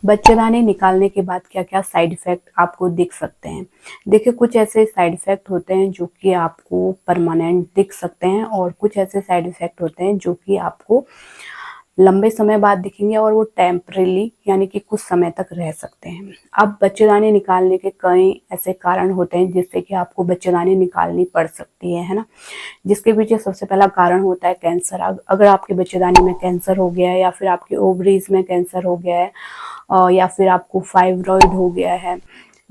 बच्चेदानी निकालने के बाद क्या-क्या साइड इफ़ेक्ट आपको दिख सकते हैं? देखिए, कुछ ऐसे साइड इफ़ेक्ट होते हैं जो कि आपको परमानेंट दिख सकते हैं और कुछ ऐसे साइड इफ़ेक्ट होते हैं जो कि आपको लंबे समय बाद दिखेंगे और वो टेम्परेरी यानी कि कुछ समय तक रह सकते हैं। अब बच्चेदानी निकालने के कई ऐसे कारण होते हैं जिससे कि आपको बच्चेदानी निकालनी पड़ सकती है ना? जिसके पीछे सबसे पहला कारण होता है कैंसर। अगर आपके बच्चेदानी में कैंसर हो गया है या फिर आपके ओवरीज में कैंसर हो गया है या फिर आपको फाइब्रॉइड हो गया है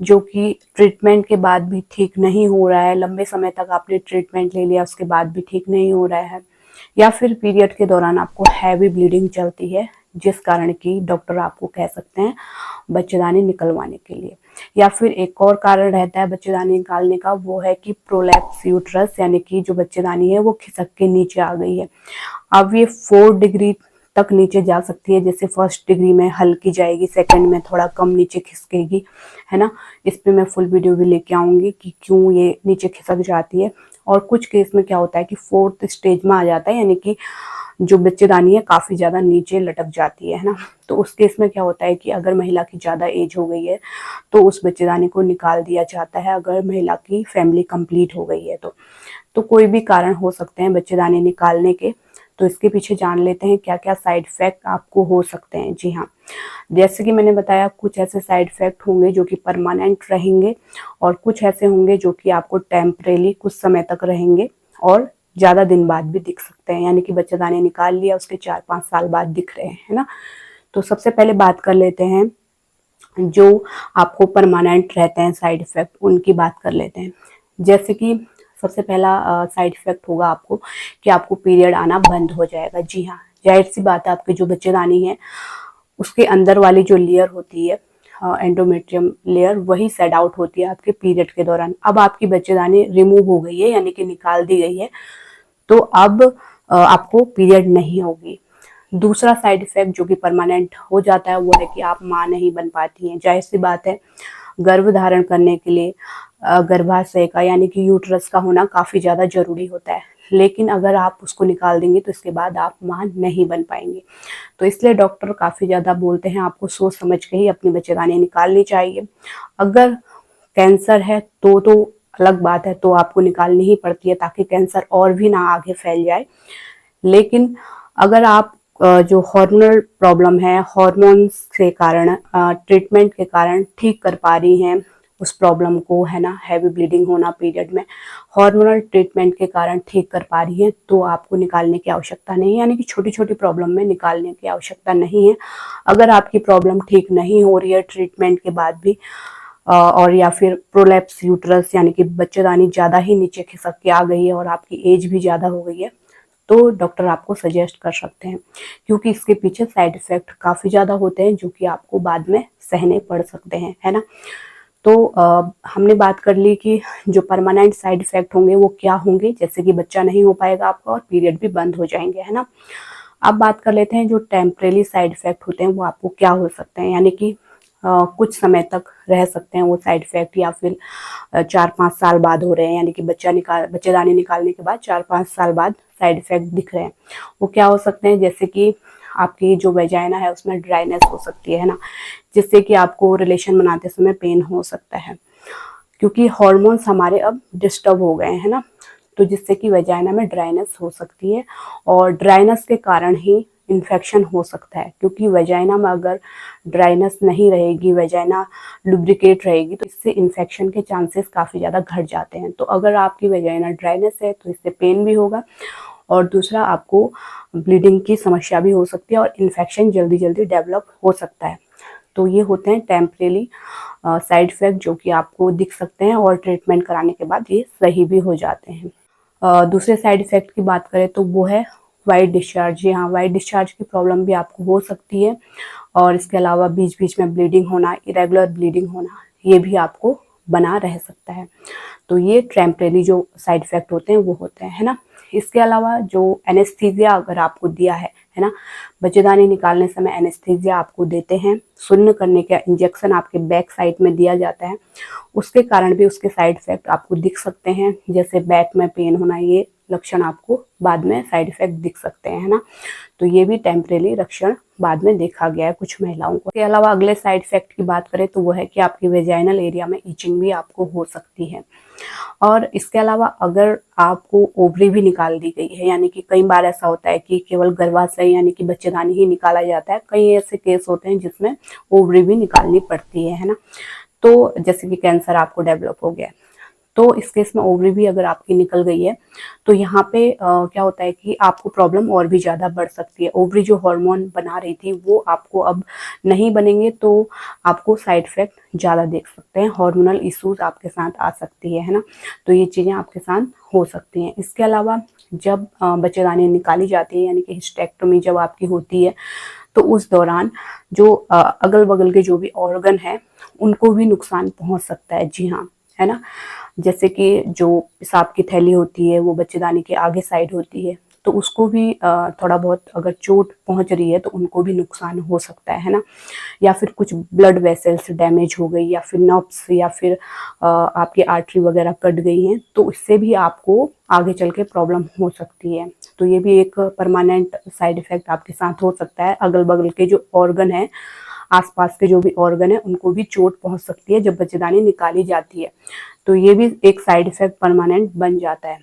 जो कि ट्रीटमेंट के बाद भी ठीक नहीं हो रहा है, लंबे समय तक आपने ट्रीटमेंट ले लिया उसके बाद भी ठीक नहीं हो रहा है, या फिर पीरियड के दौरान आपको हैवी ब्लीडिंग चलती है जिस कारण की डॉक्टर आपको कह सकते हैं बच्चेदानी निकलवाने के लिए। या फिर एक और कारण रहता है बच्चेदानी निकालने का, वो है कि प्रोलैप्स यूट्रस यानी कि जो बच्चेदानी है वो खिसक के नीचे आ गई है। अब ये 4 डिग्री तक नीचे जा सकती है, जैसे फर्स्ट डिग्री में हल्की जाएगी, सेकंड में थोड़ा कम नीचे खिसकेगी, है ना। इस पे मैं फुल वीडियो भी लेके आऊंगी कि क्यों ये नीचे खिसक जाती है। और कुछ केस में क्या होता है कि 4th स्टेज में आ जाता है, यानी कि जो बच्चेदानी है काफ़ी ज़्यादा नीचे लटक जाती है ना। तो उस केस में क्या होता है कि अगर महिला की ज़्यादा एज हो गई है तो उस बच्चेदानी को निकाल दिया जाता है, अगर महिला की फैमिली कंप्लीट हो गई है तो कोई भी कारण हो सकते हैं बच्चेदानी निकालने के। तो इसके पीछे जान लेते हैं क्या क्या साइड इफेक्ट आपको हो सकते हैं। जी हाँ, जैसे कि मैंने बताया, कुछ ऐसे साइड इफेक्ट होंगे जो कि परमानेंट रहेंगे और कुछ ऐसे होंगे जो कि आपको टेम्परेरी कुछ समय तक रहेंगे और ज़्यादा दिन बाद भी दिख सकते हैं, यानी कि बच्चेदानी निकाल लिया उसके 4-5 साल बाद दिख रहे हैं, है ना। तो सबसे पहले बात कर लेते हैं जो आपको परमानेंट रहते हैं साइड इफेक्ट, उनकी बात कर लेते हैं। जैसे कि सबसे पहला साइड इफेक्ट होगा आपको कि आपको पीरियड आना बंद हो जाएगा। जी हाँ, जाहिर सी बात है, आपकी जो बच्चेदानी है उसके अंदर वाली जो लेयर होती है एंडोमेट्रियम लेयर, वही सेड आउट होती है आपके पीरियड के दौरान। अब आपकी बच्चेदानी रिमूव हो गई है यानी कि निकाल दी गई है, तो अब आपको पीरियड नहीं होगी। दूसरा साइड इफेक्ट जो कि परमानेंट हो जाता है वो है कि आप माँ नहीं बन पाती हैं। जाहिर सी बात है, गर्भ धारण करने के लिए गर्भाशय का यानी कि यूट्रस का होना काफ़ी ज़्यादा ज़रूरी होता है, लेकिन अगर आप उसको निकाल देंगे तो इसके बाद आप माँ नहीं बन पाएंगे। तो इसलिए डॉक्टर काफ़ी ज़्यादा बोलते हैं आपको सोच समझ के ही अपनी बच्चेदानी निकालनी चाहिए। अगर कैंसर है तो अलग बात है, तो आपको निकालनी ही पड़ती है ताकि कैंसर और भी ना आगे फैल जाए। लेकिन अगर आप जो हार्मोनल प्रॉब्लम है, हार्मोन्स के कारण ट्रीटमेंट के कारण ठीक कर पा रही हैं उस प्रॉब्लम को, है ना, हैवी ब्लीडिंग होना पीरियड में, हार्मोनल ट्रीटमेंट के कारण ठीक कर पा रही है, तो आपको निकालने की आवश्यकता नहीं है, यानी कि छोटी छोटी प्रॉब्लम में निकालने की आवश्यकता नहीं है। अगर आपकी प्रॉब्लम ठीक नहीं हो रही है ट्रीटमेंट के बाद भी और या फिर प्रोलैप्स यूट्रस यानी कि बच्चेदानी ज़्यादा ही नीचे खिसक के आ गई है और आपकी एज भी ज़्यादा हो गई है, तो डॉक्टर आपको सजेस्ट कर सकते हैं, क्योंकि इसके पीछे साइड इफ़ेक्ट काफ़ी ज़्यादा होते हैं जो कि आपको बाद में सहने पड़ सकते हैं, है ना। तो हमने बात कर ली कि जो परमानेंट साइड इफ़ेक्ट होंगे वो क्या होंगे, जैसे कि बच्चा नहीं हो पाएगा आपका और पीरियड भी बंद हो जाएंगे, है ना। अब बात कर लेते हैं जो टेम्परेरी साइड इफ़ेक्ट होते हैं वो आपको क्या हो सकते हैं, यानी कि कुछ समय तक रह सकते हैं वो साइड इफ़ेक्ट, या फिर 4-5 साल बाद हो रहे हैं, यानी कि बच्चेदानी निकालने के बाद 4-5 साल बाद साइड इफ़ेक्ट दिख रहे हैं। वो क्या हो सकते हैं, जैसे कि आपकी जो वेजाइना है उसमें ड्राइनेस हो सकती है ना, जिससे कि आपको रिलेशन बनाते समय पेन हो सकता है, क्योंकि हार्मोन्स हमारे अब डिस्टर्ब हो गए हैं ना, तो जिससे कि वेजाइना में ड्राइनेस हो सकती है और ड्राइनेस के कारण ही इन्फेक्शन हो सकता है, क्योंकि वेजाइना में अगर ड्राइनेस नहीं रहेगी, वेजाइना लुब्रिकेट रहेगी, तो इससे इन्फेक्शन के चांसेस काफ़ी ज़्यादा घट जाते हैं। तो अगर आपकी वेजाइना ड्राइनेस है तो इससे पेन भी होगा और दूसरा आपको ब्लीडिंग की समस्या भी हो सकती है और इन्फेक्शन जल्दी जल्दी डेवलप हो सकता है। तो ये होते हैं टेम्परेरी साइड इफ़ेक्ट जो कि आपको दिख सकते हैं और ट्रीटमेंट कराने के बाद ये सही भी हो जाते हैं। दूसरे साइड इफ़ेक्ट की बात करें तो वो है वाइट डिस्चार्ज। जी हाँ, वाइट डिस्चार्ज की प्रॉब्लम भी आपको हो सकती है और इसके अलावा बीच बीच में ब्लीडिंग होना, इरेगुलर ब्लीडिंग होना, ये भी आपको बना रह सकता है। तो ये टेम्परेरी जो साइड इफ़ेक्ट होते हैं वो होते हैं, है ना। इसके अलावा जो एनेस्थीसिया अगर आपको दिया है ना, बच्चेदानी निकालने समय एनेस्थीसिया आपको देते हैं, शून्य करने का इंजेक्शन आपके बैक साइड में दिया जाता है, उसके कारण भी उसके साइड इफ़ेक्ट आपको दिख सकते हैं, जैसे बैक में पेन होना, ये लक्षण आपको बाद में साइड इफेक्ट दिख सकते हैं, है ना। तो ये भी टेम्परेरी लक्षण बाद में देखा गया है कुछ महिलाओं को। इसके अलावा अगले साइड इफेक्ट की बात करें तो वो है कि आपकी वेजाइनल एरिया में इचिंग भी आपको हो सकती है। और इसके अलावा अगर आपको ओवरी भी निकाल दी गई है, यानी कि कई बार ऐसा होता है कि केवल गर्भाशय यानी कि बच्चेदानी ही निकाला जाता है, कई ऐसे केस होते हैं जिसमें ओवरी भी निकालनी पड़ती है ना। तो जैसे कि कैंसर आपको डेवलप हो गया, तो इस केस में ओवरी भी अगर आपकी निकल गई है तो यहाँ पे क्या होता है कि आपको प्रॉब्लम और भी ज़्यादा बढ़ सकती है। ओवरी जो हार्मोन बना रही थी वो आपको अब नहीं बनेंगे, तो आपको साइड इफेक्ट ज़्यादा देख सकते हैं, हार्मोनल इश्यूज आपके साथ आ सकती है ना। तो ये चीज़ें आपके साथ हो सकती हैं। इसके अलावा जब बच्चेदानी निकाली जाती है, यानी कि हिस्टेक्टोमी जब आपकी होती है, तो उस दौरान जो अगल बगल के जो भी ऑर्गन है उनको भी नुकसान पहुंच सकता है। जी हाँ, है ना। जैसे कि जो पेशाब की थैली होती है वो बच्चेदानी के आगे साइड होती है, तो उसको भी थोड़ा बहुत अगर चोट पहुंच रही है तो उनको भी नुकसान हो सकता है ना। या फिर कुछ ब्लड वेसल्स डैमेज हो गई, या फिर नर्व्स, या फिर आपकी आर्टरी वगैरह कट गई हैं, तो इससे भी आपको आगे चल के प्रॉब्लम हो सकती है। तो ये भी एक परमानेंट साइड इफेक्ट आपके साथ हो सकता है। अगल बगल के जो ऑर्गन है, आसपास के जो भी ऑर्गन है, उनको भी चोट पहुंच सकती है जब बच्चेदानी निकाली जाती है। तो ये भी एक साइड इफेक्ट परमानेंट बन जाता है।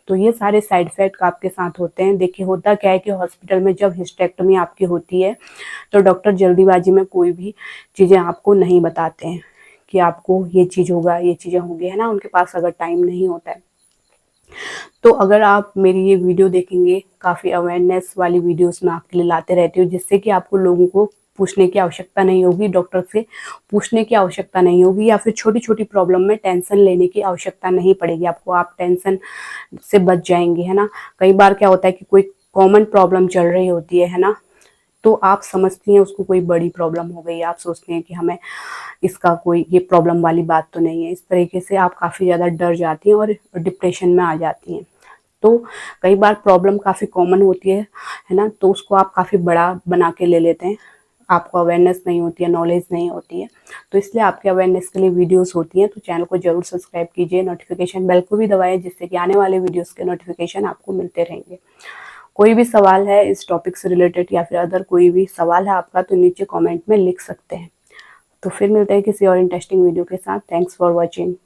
तो ये सारे साइड इफेक्ट आपके साथ होते हैं। देखिए होता क्या है कि हॉस्पिटल में जब हिस्टेक्टोमी आपकी होती है तो डॉक्टर जल्दीबाजी में कोई भी चीज़ें आपको नहीं बताते हैं कि आपको ये चीज़ होगा, ये चीज़ें होंगी, है ना। उनके पास अगर टाइम नहीं होता है, तो अगर आप मेरी ये वीडियो देखेंगे, काफ़ी अवेयरनेस वाली वीडियोस मैं आपके लिए लाते रहती हूँ, जिससे कि आपको लोगों को पूछने की आवश्यकता नहीं होगी, डॉक्टर से पूछने की आवश्यकता नहीं होगी, या फिर छोटी छोटी प्रॉब्लम में टेंशन लेने की आवश्यकता नहीं पड़ेगी आपको। आप टेंशन से बच जाएंगे, है ना। कई बार क्या होता है कि कोई कॉमन प्रॉब्लम चल रही होती है ना, तो आप समझती हैं उसको कोई बड़ी प्रॉब्लम हो गई, आप सोचते हैं कि हमें इसका कोई ये प्रॉब्लम वाली बात तो नहीं है। इस तरीके से आप काफ़ी ज़्यादा डर जाती हैं और डिप्रेशन में आ जाती हैं। तो कई बार प्रॉब्लम काफ़ी कॉमन होती है ना, तो उसको आप काफ़ी बड़ा बना के ले लेते हैं। आपको अवेयरनेस नहीं होती है, नॉलेज नहीं होती है, तो इसलिए आपके अवेयरनेस के लिए वीडियोस होती हैं। तो चैनल को जरूर सब्सक्राइब कीजिए, नोटिफिकेशन बेल को भी दबाएं, जिससे कि आने वाले वीडियोस के नोटिफिकेशन आपको मिलते रहेंगे। कोई भी सवाल है इस टॉपिक से रिलेटेड, या फिर अदर कोई भी सवाल है आपका, तो नीचे कमेंट में लिख सकते हैं। तो फिर मिलते हैं किसी और इंटरेस्टिंग वीडियो के साथ। Thanks for watching.